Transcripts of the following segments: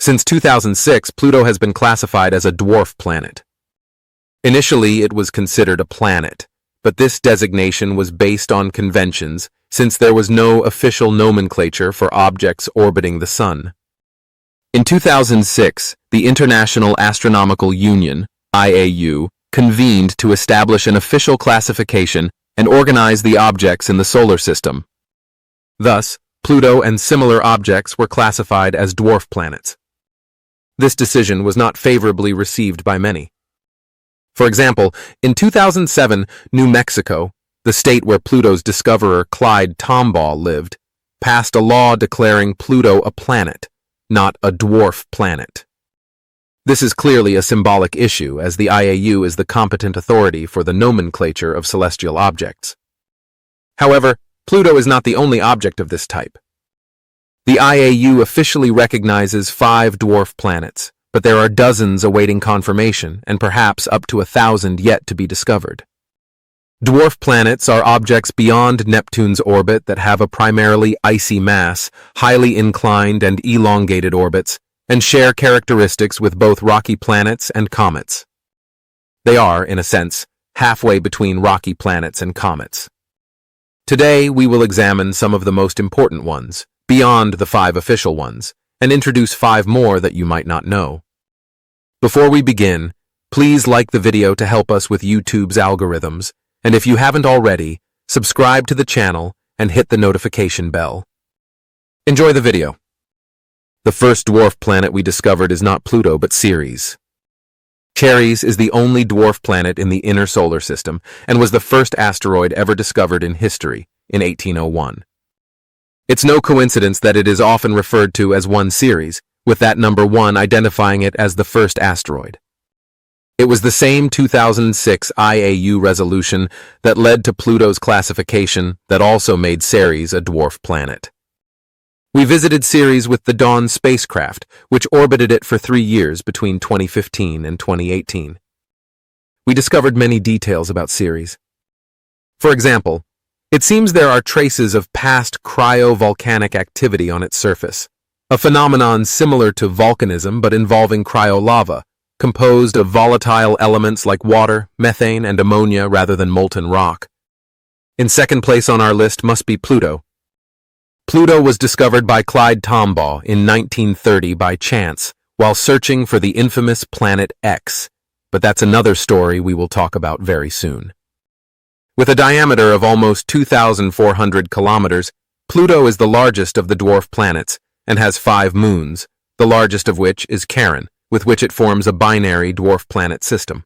Since 2006, Pluto has been classified as a dwarf planet. Initially, it was considered a planet, but this designation was based on conventions since there was no official nomenclature for objects orbiting the Sun. In 2006, the International Astronomical Union, IAU, convened to establish an official classification and organize the objects in the solar system. Thus, Pluto and similar objects were classified as dwarf planets. This decision was not favorably received by many. For example, in 2007, New Mexico, the state where Pluto's discoverer Clyde Tombaugh lived, passed a law declaring Pluto a planet, not a dwarf planet. This is clearly a symbolic issue, as the IAU is the competent authority for the nomenclature of celestial objects. However, Pluto is not the only object of this type. The IAU officially recognizes 5 dwarf planets, but there are dozens awaiting confirmation and perhaps up to 1,000 yet to be discovered. Dwarf planets are objects beyond Neptune's orbit that have a primarily icy mass, highly inclined and elongated orbits, and share characteristics with both rocky planets and comets. They are, in a sense, halfway between rocky planets and comets. Today, we will examine some of the most important ones, beyond the 5 official ones, and introduce 5 more that you might not know. Before we begin, please like the video to help us with YouTube's algorithms, and if you haven't already, subscribe to the channel and hit the notification bell. Enjoy the video. The first dwarf planet we discovered is not Pluto but Ceres. Ceres is the only dwarf planet in the inner solar system and was the first asteroid ever discovered in history in 1801. It's no coincidence that it is often referred to as 1 Ceres, with that number 1 identifying it as the first asteroid. It was the same 2006 IAU resolution that led to Pluto's classification that also made Ceres a dwarf planet. We visited Ceres with the Dawn spacecraft, which orbited it for 3 years between 2015 and 2018. We discovered many details about Ceres. For example, it seems there are traces of past cryovolcanic activity on its surface, a phenomenon similar to volcanism but involving cryolava, composed of volatile elements like water, methane, and ammonia rather than molten rock. In second place on our list must be Pluto. Pluto was discovered by Clyde Tombaugh in 1930 by chance while searching for the infamous planet X, but that's another story we will talk about very soon. With a diameter of almost 2,400 kilometers, Pluto is the largest of the dwarf planets and has 5 moons, the largest of which is Charon, with which it forms a binary dwarf planet system.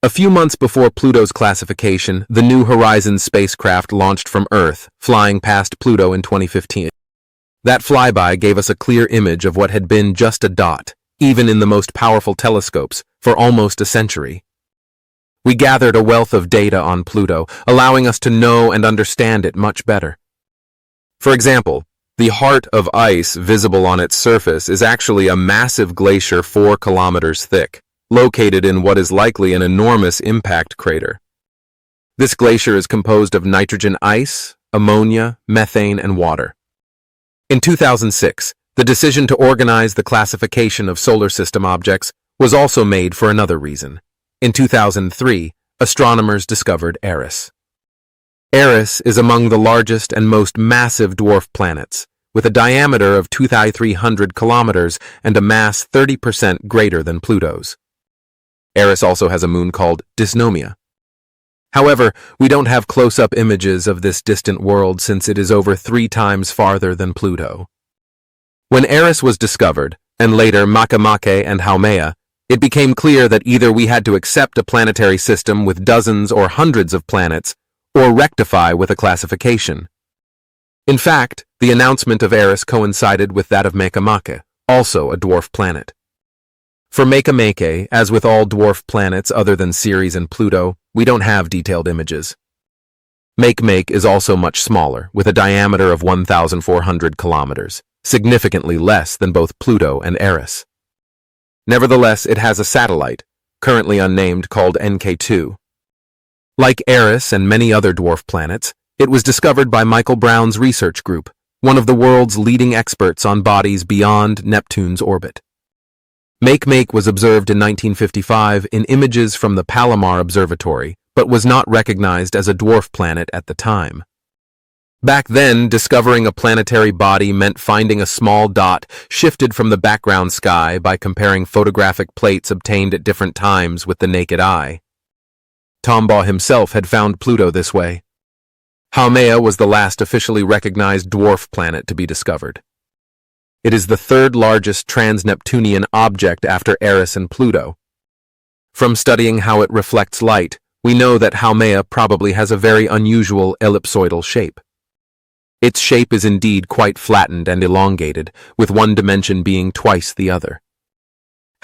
A few months before Pluto's classification, the New Horizons spacecraft launched from Earth, flying past Pluto in 2015. That flyby gave us a clear image of what had been just a dot, even in the most powerful telescopes, for almost a century. We gathered a wealth of data on Pluto, allowing us to know and understand it much better. For example, the heart of ice visible on its surface is actually a massive glacier 4 kilometers thick, located in what is likely an enormous impact crater. This glacier is composed of nitrogen ice, ammonia, methane, and water. In 2006, the decision to organize the classification of solar system objects was also made for another reason. In 2003, astronomers discovered Eris. Eris is among the largest and most massive dwarf planets, with a diameter of 2,300 kilometers and a mass 30% greater than Pluto's. Eris also has a moon called Dysnomia. However, we don't have close-up images of this distant world since it is over 3 times farther than Pluto. When Eris was discovered, and later Makemake and Haumea, it became clear that either we had to accept a planetary system with dozens or hundreds of planets, or rectify with a classification. In fact, the announcement of Eris coincided with that of Makemake, also a dwarf planet. For Makemake, as with all dwarf planets other than Ceres and Pluto, we don't have detailed images. Makemake is also much smaller, with a diameter of 1,400 kilometers, significantly less than both Pluto and Eris. Nevertheless, it has a satellite, currently unnamed, called NK2. Like Eris and many other dwarf planets, it was discovered by Michael Brown's research group, one of the world's leading experts on bodies beyond Neptune's orbit. Makemake was observed in 1955 in images from the Palomar Observatory, but was not recognized as a dwarf planet at the time. Back then, discovering a planetary body meant finding a small dot shifted from the background sky by comparing photographic plates obtained at different times with the naked eye. Tombaugh himself had found Pluto this way. Haumea was the last officially recognized dwarf planet to be discovered. It is the third largest trans-Neptunian object after Eris and Pluto. From studying how it reflects light, we know that Haumea probably has a very unusual ellipsoidal shape. Its shape is indeed quite flattened and elongated, with one dimension being twice the other.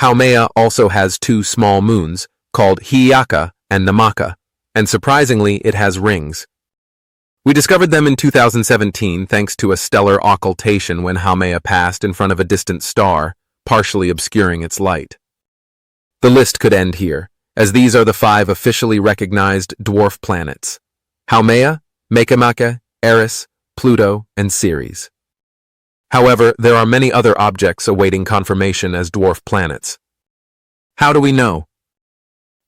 Haumea also has two small moons, called Hi'iaka and Namaka, and surprisingly it has rings. We discovered them in 2017 thanks to a stellar occultation when Haumea passed in front of a distant star, partially obscuring its light. The list could end here, as these are the 5 officially recognized dwarf planets: Haumea, Makemake, Eris, Pluto, and Ceres. However, there are many other objects awaiting confirmation as dwarf planets. How do we know?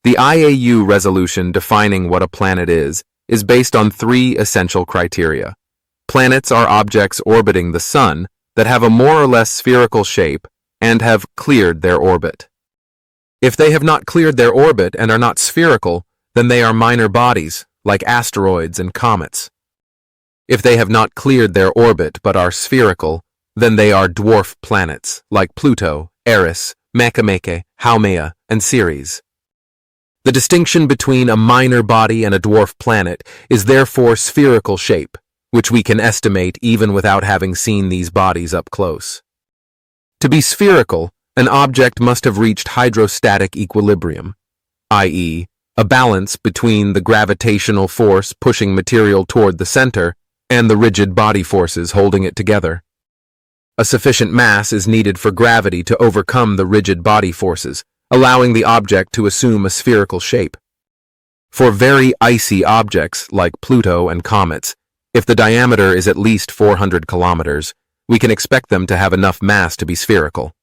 The IAU resolution defining what a planet is based on 3 essential criteria. Planets are objects orbiting the Sun that have a more or less spherical shape and have cleared their orbit. If they have not cleared their orbit and are not spherical, then they are minor bodies, like asteroids and comets. If they have not cleared their orbit but are spherical, then they are dwarf planets, like Pluto, Eris, Makemake, Haumea, and Ceres. The distinction between a minor body and a dwarf planet is therefore spherical shape, which we can estimate even without having seen these bodies up close. To be spherical, an object must have reached hydrostatic equilibrium, i.e., a balance between the gravitational force pushing material toward the center and the rigid body forces holding it together. A sufficient mass is needed for gravity to overcome the rigid body forces, allowing the object to assume a spherical shape. For very icy objects like Pluto and comets, if the diameter is at least 400 kilometers, we can expect them to have enough mass to be spherical.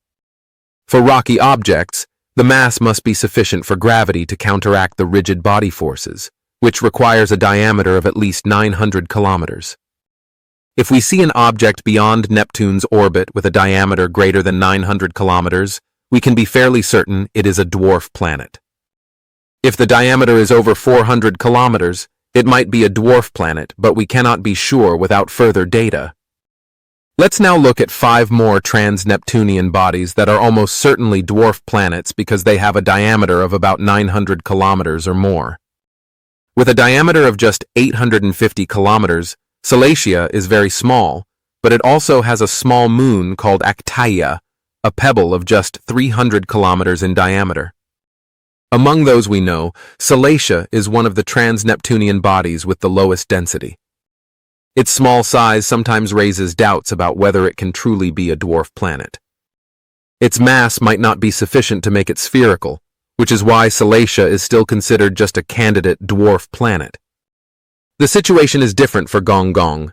For rocky objects, the mass must be sufficient for gravity to counteract the rigid body forces, which requires a diameter of at least 900 kilometers. If we see an object beyond Neptune's orbit with a diameter greater than 900 kilometers, we can be fairly certain it is a dwarf planet. If the diameter is over 400 kilometers, it might be a dwarf planet, but we cannot be sure without further data. Let's now look at 5 more trans-Neptunian bodies that are almost certainly dwarf planets because they have a diameter of about 900 kilometers or more. With a diameter of just 850 kilometers, Salacia is very small, but it also has a small moon called Actaia, a pebble of just 300 kilometers in diameter. Among those we know, Salacia is one of the trans-Neptunian bodies with the lowest density. Its small size sometimes raises doubts about whether it can truly be a dwarf planet. Its mass might not be sufficient to make it spherical, which is why Salacia is still considered just a candidate dwarf planet. The situation is different for Gong Gong.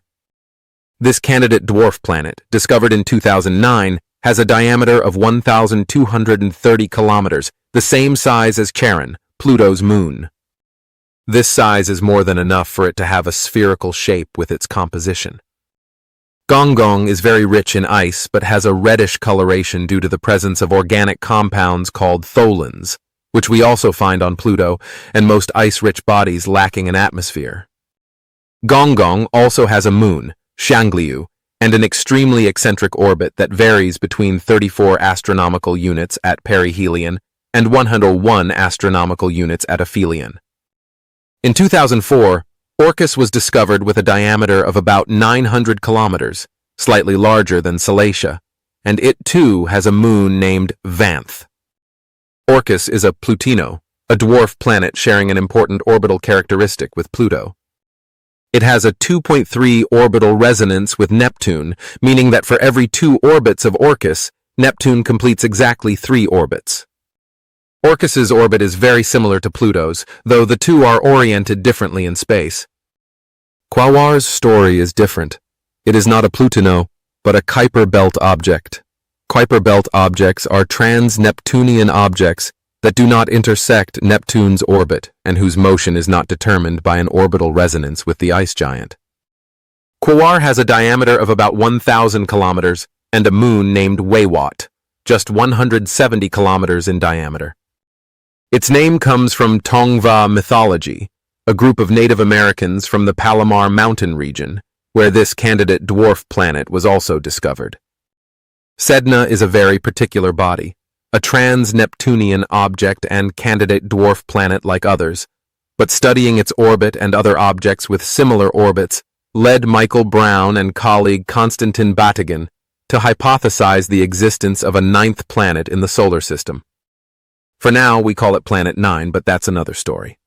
This candidate dwarf planet, discovered in 2009, has a diameter of 1,230 kilometers, the same size as Charon, Pluto's moon. This size is more than enough for it to have a spherical shape with its composition. Gong Gong is very rich in ice but has a reddish coloration due to the presence of organic compounds called tholins, which we also find on Pluto and most ice-rich bodies lacking an atmosphere. Gong Gong also has a moon, Shangliu, and an extremely eccentric orbit that varies between 34 astronomical units at perihelion and 101 astronomical units at aphelion. In 2004, Orcus was discovered with a diameter of about 900 kilometers, slightly larger than Salacia, and it too has a moon named Vanth. Orcus is a Plutino, a dwarf planet sharing an important orbital characteristic with Pluto. It has a 2.3 orbital resonance with Neptune, meaning that for every 2 orbits of Orcus, Neptune completes exactly 3 orbits. Orcus's orbit is very similar to Pluto's, though the 2 are oriented differently in space. Quaoar's story is different. It is not a Plutono, but a Kuiper belt object. Kuiper belt objects are trans-Neptunian objects that do not intersect Neptune's orbit and whose motion is not determined by an orbital resonance with the ice giant. Quaoar has a diameter of about 1,000 kilometers and a moon named Wewat, just 170 kilometers in diameter. Its name comes from Tongva mythology, a group of Native Americans from the Palomar Mountain region, where this candidate dwarf planet was also discovered. Sedna is a very particular body, a trans-Neptunian object and candidate dwarf planet like others, but studying its orbit and other objects with similar orbits led Michael Brown and colleague Konstantin Batygin to hypothesize the existence of a ninth planet in the solar system. For now, we call it Planet 9, but that's another story.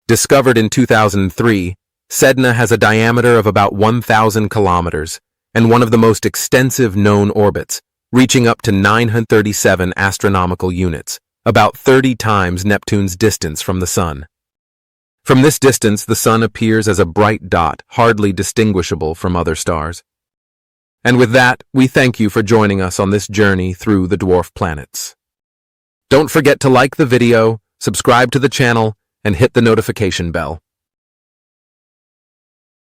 Discovered in 2003, Sedna has a diameter of about 1,000 kilometers and one of the most extensive known orbits, reaching up to 937 astronomical units, about 30 times Neptune's distance from the Sun. From this distance, the Sun appears as a bright dot, hardly distinguishable from other stars. And with that, we thank you for joining us on this journey through the dwarf planets. Don't forget to like the video, subscribe to the channel, and hit the notification bell.